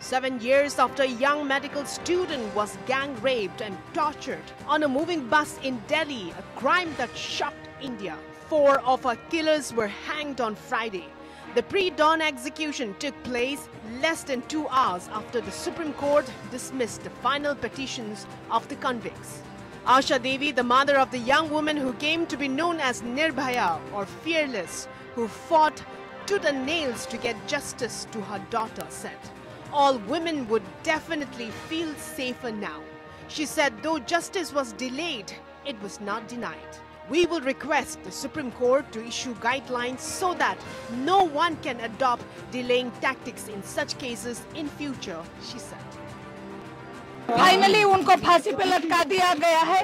7 years after a young medical student was gang raped and tortured on a moving bus in Delhi, a crime that shocked India. 4 of her killers were hanged on Friday. The pre-dawn execution took place less than 2 hours after the Supreme Court dismissed the final petitions of the convicts. Asha Devi, the mother of the young woman who came to be known as Nirbhaya or Fearless, who fought tooth and nails to get justice to her daughter, said, "All women would definitely feel safer now." She said though justice was delayed, it was not denied. "We will request the Supreme Court to issue guidelines so that no one can adopt delaying tactics in such cases in future," she said. Finally उनको फांसी पे लटका दिया गया है।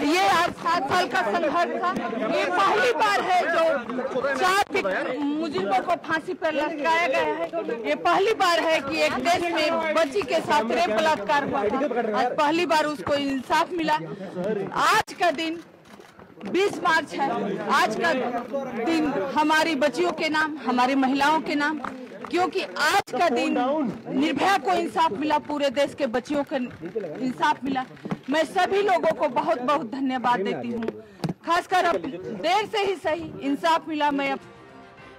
ये आज 7 साल का संघर्ष था। ये पहली बार है जो 4 मुजरिमों को फांसी पर लटकाया गया है। ये पहली बार है कि एक देश में बच्ची के साथ रेप बलात्कार हुआ। आज पहली बार उसको इंसाफ मिला। आज का दिन 20 मार्च है। आज का दिन हमारी बच्चियों के नाम, हमारी महिलाओं के नाम, क्योंकि आज का दिन निर्भया को इंसाफ मिला, पूरे देश के बच्चियों को इंसाफ मिला। मैं सभी लोगों को बहुत बहुत धन्यवाद देती हूँ, खासकर अब देर से ही सही इंसाफ मिला। मैं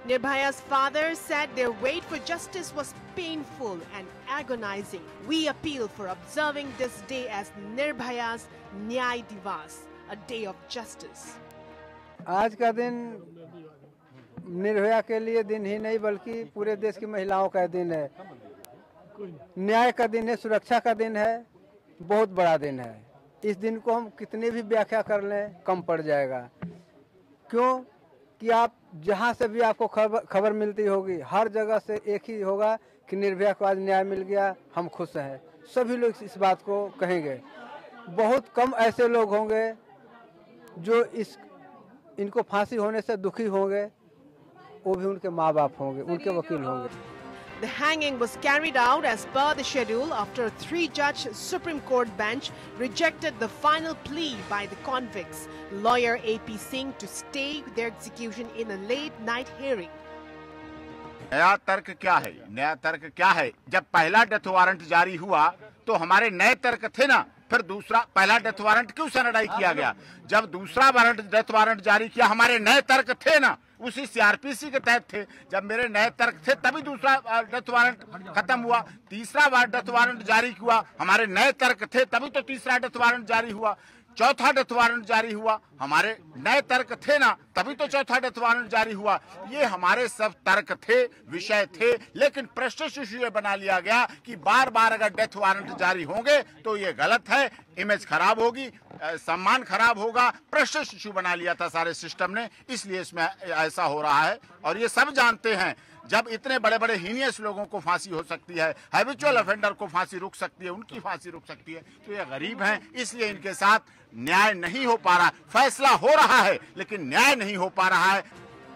Nirbhaya's father said their wait for justice was painful and agonizing. "We appeal for observing this day as Nirbhaya's Nyay Divas, a day of justice." आज का दिन निर्भया के लिए दिन ही नहीं बल्कि पूरे देश की महिलाओं का दिन है। न्याय का दिन है, सुरक्षा का दिन है, बहुत बड़ा दिन है। इस दिन को हम कितने भी व्याख्या कर लें कम पड़ जाएगा। क्यों कि आप जहां से भी आपको खबर मिलती होगी, हर जगह से एक ही होगा कि निर्भया को आज न्याय मिल गया, हम खुश हैं। सभी लोग इस बात को कहेंगे। बहुत कम ऐसे लोग होंगे जो इनको फांसी होने से दुखी होंगे, वो भी उनके माँ बाप होंगे, उनके वकील होंगे। The hanging was carried out as per the schedule after a 3-judge Supreme Court bench rejected the final plea by the convicts, lawyer AP Singh, to stay their execution in a late-night hearing. नया तर्क क्या है? नया तर्क क्या है? जब पहला डेथ वारंट जारी हुआ तो हमारे नए तर्क थे ना। फिर दूसरा, पहला डेथ वारंट क्यों सरेंडर किया गया? जब दूसरा डेथ वारंट जारी किया, हमारे नए तर्क थे ना, उसी सीआरपीसी के तहत थे। जब मेरे नए तर्क थे तभी दूसरा डेथ वारंट खत्म हुआ। तीसरा डेथ वारंट जारी हुआ, हमारे नए तर्क थे तभी तो तीसरा डेथ वारंट जारी हुआ। चौथा डेथ वारंट जारी हुआ, हमारे नए तर्क थे ना, तभी तो चौथा डेथ वारंट जारी हुआ। ये हमारे सब तर्क थे, विषय थे, लेकिन प्रश्न इशू बना लिया गया कि बार बार अगर डेथ वारंट जारी होंगे तो ये गलत है, इमेज खराब होगी, सम्मान खराब होगा। प्रश्न इशू बना लिया था सारे सिस्टम ने, इसलिए इसमें ऐसा हो रहा है। और ये सब जानते हैं जब इतने बड़े बड़े हीनियस लोगों को फांसी हो सकती है, हैबिचुअल ऑफेंडर को फांसी रुक सकती है, उनकी फांसी रुक सकती है, तो ये गरीब हैं, इसलिए इनके साथ न्याय नहीं हो पा रहा। फैसला हो रहा है लेकिन न्याय नहीं हो पा रहा है।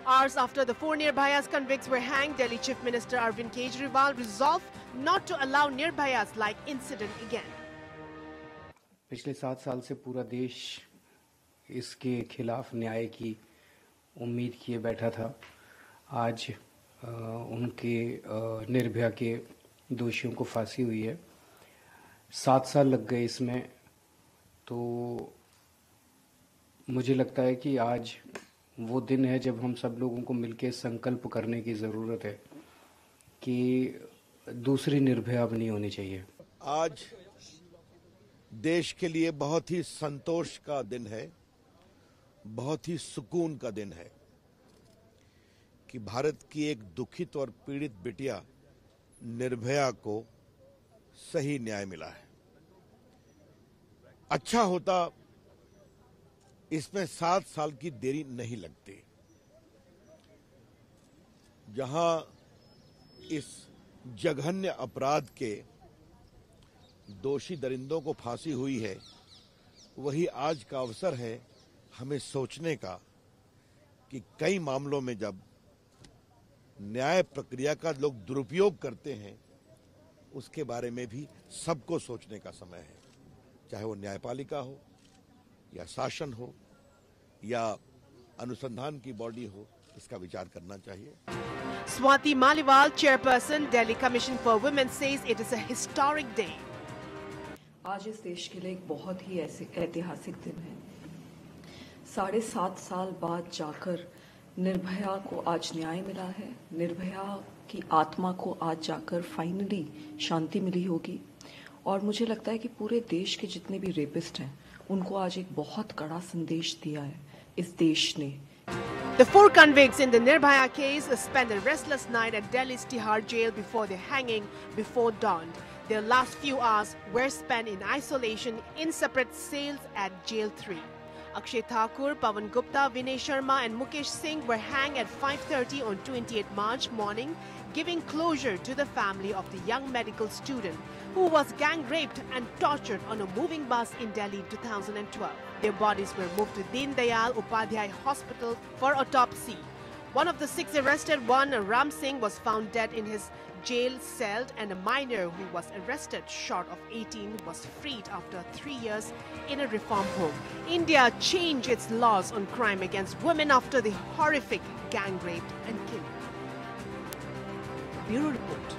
Hours after the 4 Nirbhayas convicts were hanged, Delhi Chief Minister Arvind Kejriwal resolved not to allow Nirbhayas like incident again. पिछले 7 साल से पूरा देश इसके खिलाफ न्याय की उम्मीद किए बैठा था। आज उनके निर्भया के दोषियों को फांसी हुई है। 7 साल लग गए इसमें, तो मुझे लगता है कि आज वो दिन है जब हम सब लोगों को मिलकर संकल्प करने की ज़रूरत है कि दूसरी निर्भया अब नहीं होनी चाहिए। आज देश के लिए बहुत ही संतोष का दिन है, बहुत ही सुकून का दिन है कि भारत की एक दुखित और पीड़ित बिटिया निर्भया को सही न्याय मिला है। अच्छा होता इसमें 7 साल की देरी नहीं लगती। जहां इस जघन्य अपराध के दोषी दरिंदों को फांसी हुई है, वही आज का अवसर है हमें सोचने का कि कई मामलों में जब न्याय प्रक्रिया का लोग दुरुपयोग करते हैं, उसके बारे में भी सबको सोचने का समय है। चाहे वो न्यायपालिका हो या शासन हो या अनुसंधान की बॉडी हो इसका विचार करना चाहिए। Swati Maliwal, chairperson, Delhi Commission for Women, says it is a historic day. आज इस देश के लिए एक बहुत ही ऐतिहासिक दिन है। 7.5 साल बाद जाकर निर्भया को आज न्याय मिला है। निर्भया की आत्मा को आज जाकर फाइनली शांति मिली होगी और मुझे लगता है कि पूरे देश के जितने भी रेपिस्ट हैं उनको आज एक बहुत कड़ा संदेश दिया है इस देश ने। The 4 convicts in the Nirbhaya case spent a restless night at Delhi's Tihar jail before their hanging before dawn. Their last few hours were spent in isolation in separate cells at Jail 3. Akshay Thakur, Pawan Gupta, Vinay Sharma and Mukesh Singh were hanged at 5:30 on 28 March morning, giving closure to the family of the young medical student who was gang raped and tortured on a moving bus in Delhi in 2012. Their bodies were moved to Deen Dayal Upadhyay Hospital for autopsy. One of the 6 arrested, Ram Singh, was found dead in his jail cell, and a minor who was arrested short of 18 was freed after 3 years in a reform home. India changed its laws on crime against women after the horrific gang rape and killing. Bureau Report.